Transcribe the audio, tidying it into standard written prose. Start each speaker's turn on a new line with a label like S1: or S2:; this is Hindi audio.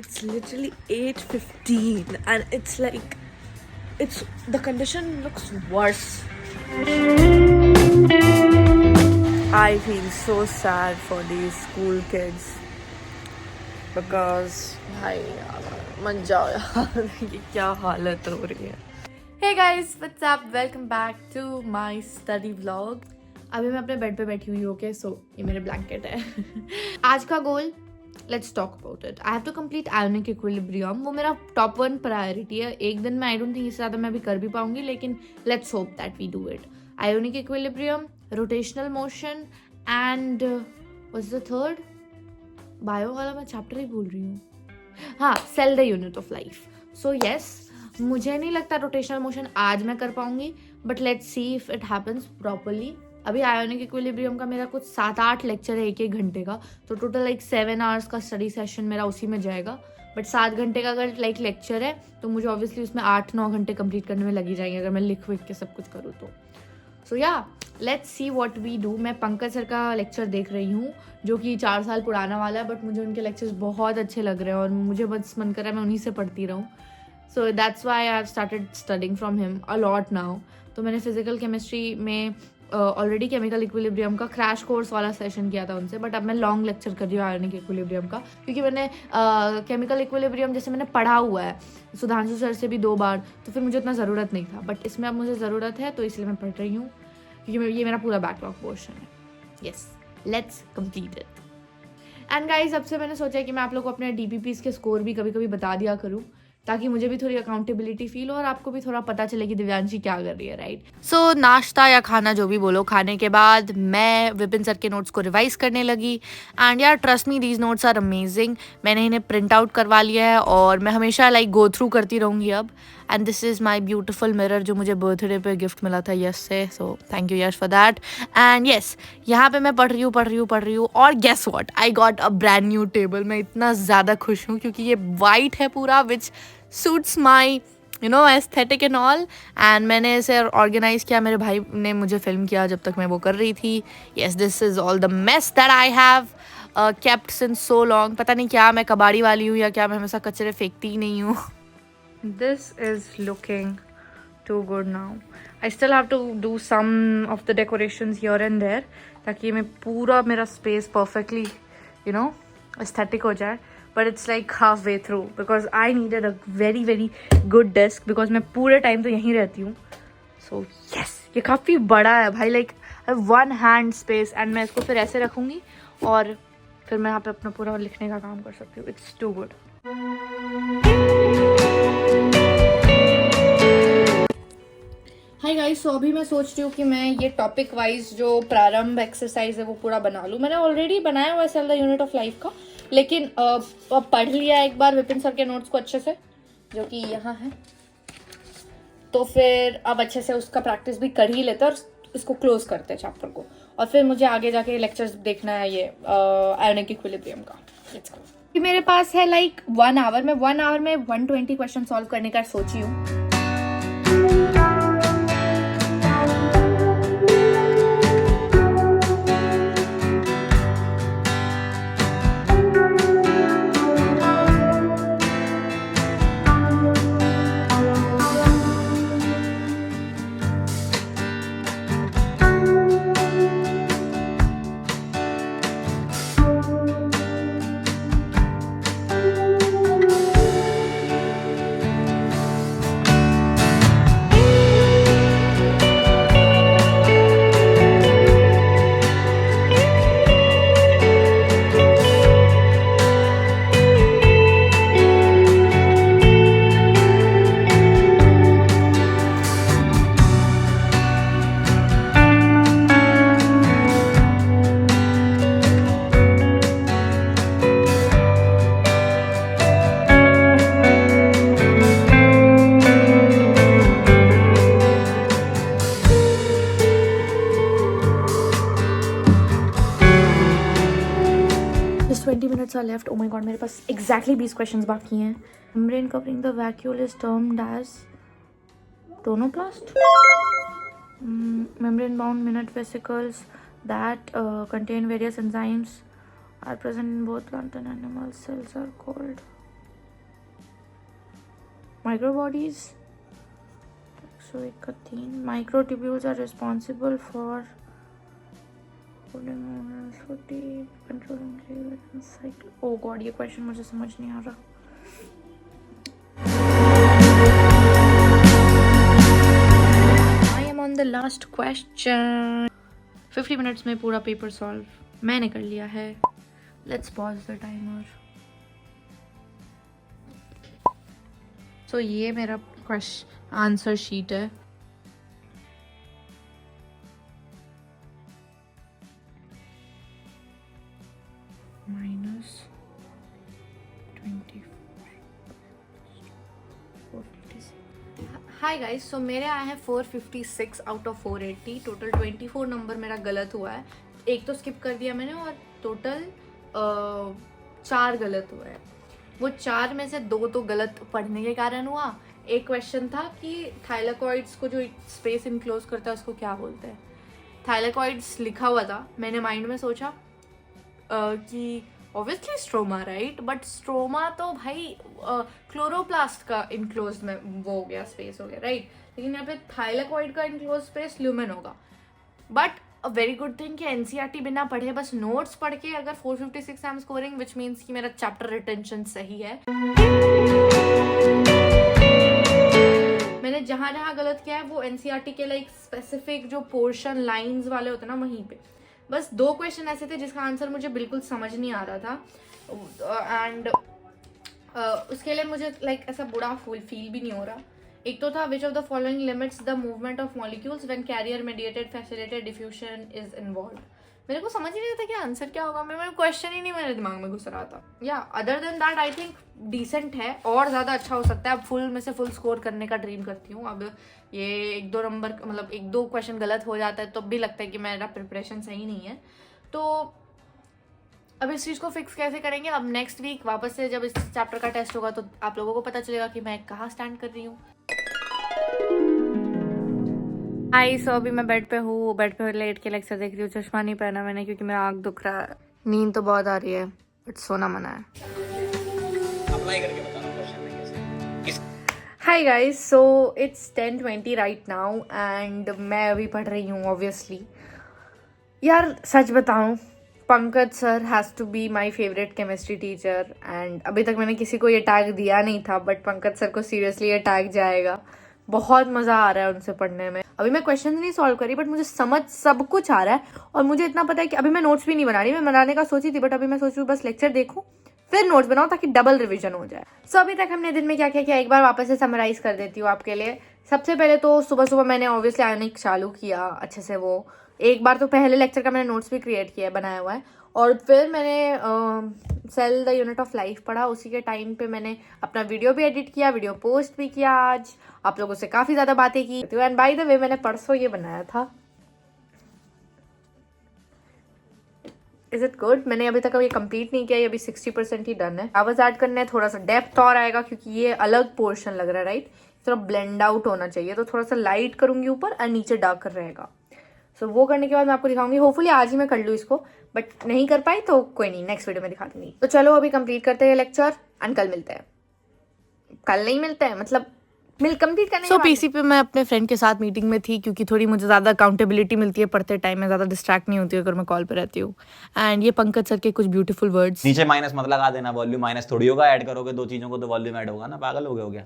S1: It's literally 8:15 and it's like the condition looks worse. I feel so sad for these school kids because भाई मत जाओ यार ये क्या हालत हो रही है. Hey guys, what's up? Welcome back to my study vlog. अभी मैं अपने बेड पे बैठी हुई हूँ. सो ये मेरे ब्लैंकेट है. आज का goal, let's talk about it. I have to complete ionic equilibrium. वो मेरा टॉप 1 प्रायोरिटी है. एक दिन में आई डोंट थिंक इससे ज़्यादा मैं अभी कर भी पाऊंगी, लेकिन let's hope that we do it. Ionic equilibrium, rotational motion and what's the third? Bio वाला मैं चैप्टर ही भूल रही हूँ. हाँ, cell the unit of life. So yes, मुझे नहीं लगता रोटेशनल मोशन आज मैं कर पाऊंगी, but let's see if it happens properly. अभी आयोनिक इक्विलिब्रियम का मेरा कुछ 7-8 लेक्चर है 1-1 घंटे का, तो टोटल लाइक 7 आवर्स का स्टडी सेशन मेरा उसी में जाएगा. बट 7 घंटे का अगर लाइक लेक्चर है तो मुझे ऑब्वियसली उसमें 8-9 घंटे कंप्लीट करने में लगी जाएंगे अगर मैं लिख विख के सब कुछ करूँ तो. सो या let's see what we do. मैं पंकज सर का लेक्चर देख रही हूँ जो कि 4 साल पुराना वाला है, बट मुझे उनके लेक्चर्स बहुत अच्छे लग रहे हैं और मुझे बस मन कर रहा है मैं उन्हीं से पढ़ती रहूँ. So that's why I have started studying from him a lot now. तो मैंने फिजिकल केमिस्ट्री में ऑलरेडी केमिकल इक्विलिब्रियम का क्रैश कोर्स वाला सेशन किया था उनसे, बट अब मैं लॉन्ग लेक्चर कर रही हूँ आयोनिक इक्विलिब्रियम का, क्योंकि मैंने केमिकल इक्विलिब्रियम जैसे मैंने पढ़ा हुआ है सुधांशु सर से भी 2 बार, तो फिर मुझे उतना ज़रूरत नहीं था. बट इसमें अब मुझे ज़रूरत है, तो इसलिए मैं पढ़ रही हूँ, क्योंकि ये मेरा पूरा बैकलॉग पोर्शन है. Yes, let's complete it. And guys, अब से मैंने सोचा कि मैं आप लोग को अपने DPPs के स्कोर भी कभी कभी बता दिया करूँ, ताकि मुझे भी थोड़ी अकाउंटेबिलिटी फील हो और आपको भी थोड़ा पता चले कि दिव्यांशी क्या कर रही है, राइट. सो नाश्ता या खाना जो भी बोलो, खाने के बाद मैं विपिन सर के नोट्स को रिवाइज करने लगी. एंड यार trust me, these notes are amazing. मैंने इन्हें प्रिंट आउट करवा लिया है और मैं हमेशा लाइक गो थ्रू करती रहूँगी अब. And this is my beautiful mirror जो मुझे बर्थडे पे गिफ्ट मिला था यश से, so thank you Yash for that. And yes, यहाँ पे मैं पढ़ रही हूँ और guess what, I got a brand new table. मैं इतना ज़्यादा खुश हूँ क्योंकि ये वाइट है पूरा, which suits my aesthetic and all. And मैंने इसे ऑर्गेनाइज किया, मेरे भाई ने मुझे फिल्म किया जब तक मैं वो कर रही थी. Yes, this is all the mess that I have kept since so long. पता नहीं क्या मैं कबाड़ी वाली हूँ या क्या मैं हमेशा कचरे फेंकती ही नहीं हूँ. This is looking too good now. I still have to do some of the decorations here and there, ताकि मैं पूरा मेरा space perfectly, aesthetic हो जाए. But it's like halfway through because I needed a very very good desk because मैं पूरे टाइम तो यहीं रहती हूँ. So yes, ये काफ़ी बड़ा है भाई, like I have one hand space and मैं इसको फिर ऐसे रखूँगी और फिर मैं यहाँ पे अपना पूरा लिखने का काम कर सकती हूँ. It's too good. Hi guys, so अभी मैं सोच रही हूँ कि मैं ये टॉपिक वाइज जो प्रारंभ एक्सरसाइज है वो पूरा बना लूँ. मैंने ऑलरेडी बनाया हुआ है cell the unit of life का, लेकिन अब पढ़ लिया एक बार विपिन सर के नोट्स को अच्छे से, जो कि यहाँ है, तो फिर अब अच्छे से उसका प्रैक्टिस भी कर ही लेते हैं और इसको क्लोज करते हैं चैप्टर को. और फिर मुझे आगे जाके लेक्चर्स देखना है ये आयोनिक इक्विलिब्रियम का. Let's go. मेरे पास है लाइक 1 आवर. मैं 1 आवर में 120 क्वेश्चन सॉल्व करने का सोची हूँ. minutes are left. Oh my god, मेरे पास exactly 20 questions बाकी हैं. Membrane covering the vacuole is termed as tonoplast. Membrane bound minute vesicles that contain various enzymes are present in both plant and animal cells are called. Micro bodies 101 का 3 microtubules are responsible for controlling cycle. Oh God, ये क्वेश्चन मुझे समझ नहीं आ रहा। I am on the last question. 50 minutes में पूरा पेपर सॉल्व मैंने कर लिया है। Let's pause the timer. So ये मेरा क्वेश्चन आंसर शीट है। हाय गाइस, सो मेरे आए हैं 456 आउट ऑफ 480। टोटल 24 नंबर मेरा गलत हुआ है। एक तो स्किप कर दिया मैंने और टोटल 4 गलत हुए हैं। वो 4 में से 2 तो गलत पढ़ने के कारण हुआ। एक क्वेश्चन था कि थाइलेकॉइड्स को जो स्पेस इनक्लोज करता है उसको क्या बोलते हैं। थाइलेकॉइड्स लिखा हुआ था, मैंने माइंड में सोचा कि obviously stroma, right, but stroma तो भाई क्लोरोप्लास्ट का इनक्लोज में वो हो गया, स्पेस हो गया, राइट। लेकिन यहाँ पे थाइलेकॉइड का इनक्लोज स्पेस ल्यूमेन होगा। But a very good thing कि एनसीईआरटी बिना पढ़े बस नोट्स पढ़ के अगर 456 I am scoring, which means कि मेरा चैप्टर रिटेंशन सही है। मैंने जहां जहां गलत किया है वो एनसीईआरटी के लाइक स्पेसिफिक जो पोर्शन लाइंस वाले होते हैं ना, वहीं पे बस 2 क्वेश्चन ऐसे थे जिसका आंसर मुझे बिल्कुल समझ नहीं आ रहा था। एंड उसके लिए मुझे लाइक ऐसा बुरा फील भी नहीं हो रहा। एक तो था which of the following limits the movement of molecules when carrier mediated facilitated diffusion is involve. मेरे को समझ ही नहीं था कि आंसर क्या होगा। मेरे क्वेश्चन ही नहीं मेरे दिमाग में घुस रहा था। या other than that I think decent है, और ज़्यादा अच्छा हो सकता है। अब फुल में से फुल स्कोर करने का ड्रीम करती हूँ। अब ये 1-2 नंबर मतलब 1-2 क्वेश्चन गलत हो जाता है तो भी लगता है कि मेरा प्रिपरेशन सही नहीं है। तो अब इस चीज़ को फिक्स कैसे करेंगे? अब नेक्स्ट वीक वापस से जब इस चैप्टर का टेस्ट होगा तो आप लोगों को पता चलेगा कि मैं कहाँ स्टैंड कर रही हूँ। हाय, सो अभी मैं बेड पे हूँ, बेड पे लेट के लेक्चर देख रही हूँ। चश्मा नहीं पहना मैंने क्योंकि मेरा आँख दुख रहा है। नींद तो बहुत आ रही है बट सोना मना है। अप्लाई करके बताना question. Hi guys, so it's 10:20 right now and मैं अभी पढ़ रही हूँ ऑब्वियसली। यार सच बताऊँ, Pankaj sir has to be my favourite chemistry teacher. And अभी तक मैंने किसी को ये टैग दिया नहीं था, बट पंकज सर को सीरियसली ये टैग जाएगा। बहुत मज़ा आ रहा है उनसे पढ़ने में। अभी मैं क्वेश्चन नहीं सॉल्व करी बट मुझे समझ सब कुछ आ रहा है। और मुझे इतना पता है कि अभी मैं नोट्स भी नहीं बना रही। मैं बनाने का सोची थी बट अभी मैं सोच रही हूँ बस लेक्चर देखूँ फिर नोट्स बनाओ ताकि डबल रिविजन हो जाए। सो अभी तक हमने दिन में क्या क्या किया एक बार वापस से समराइज कर देती हूँ आपके लिए। सबसे पहले तो सुबह सुबह मैंने ऑब्वियसली आयोनिक चालू किया अच्छे से। वो एक बार तो पहले लेक्चर का मैंने नोट्स भी क्रिएट किया है, बनाया हुआ है। और फिर मैंने cell the unit of life पढ़ा। उसी के टाइम पे मैंने अपना वीडियो भी एडिट किया, वीडियो पोस्ट भी किया। आज आप लोगों से काफ़ी ज़्यादा बातें की। एंड बाय द वे मैंने परसों ये बनाया था। Is it good? मैंने अभी तक ये कंप्लीट नहीं किया, ये अभी 60% ही डन है। आवाज ऐड करना है, थोड़ा सा डेप्थ और आएगा क्योंकि ये अलग पोर्शन लग रहा है, राइट। थोड़ा ब्लेंड आउट होना चाहिए, तो थोड़ा सा लाइट करूंगी ऊपर और नीचे डार्कर रहेगा। सो वो करने के बाद मैं आपको दिखाऊंगी। होपफुली आज ही मैं कर लूँ इसको, बट नहीं कर पाई तो कोई नहीं, नेक्स्ट वीडियो में दिखा दूंगी। तो चलो अभी कंप्लीट करते हैं लेक्चर एंड कल मिलते हैं। कल नहीं मिलते हैं मतलब कंप्लीट करने के बाद। पीसी पे मैं अपने फ्रेंड के साथ मीटिंग में थी क्योंकि थोड़ी मुझे ज़्यादा अकाउंटेबिलिटी मिलती है पढ़ते टाइम में, ज़्यादा डिस्ट्रैक्ट नहीं होती अगर मैं कॉल पे रहती हूँ। एंड ये पंकज सर के कुछ ब्यूटीफुल वर्ड्स।
S2: नीचे माइनस मत लगा देना, वॉल्यूम माइनस थोड़ी होगा, ऐड करोगे 2 चीज़ों को तो वॉल्यूम ऐड होगा ना, पागल हो गया।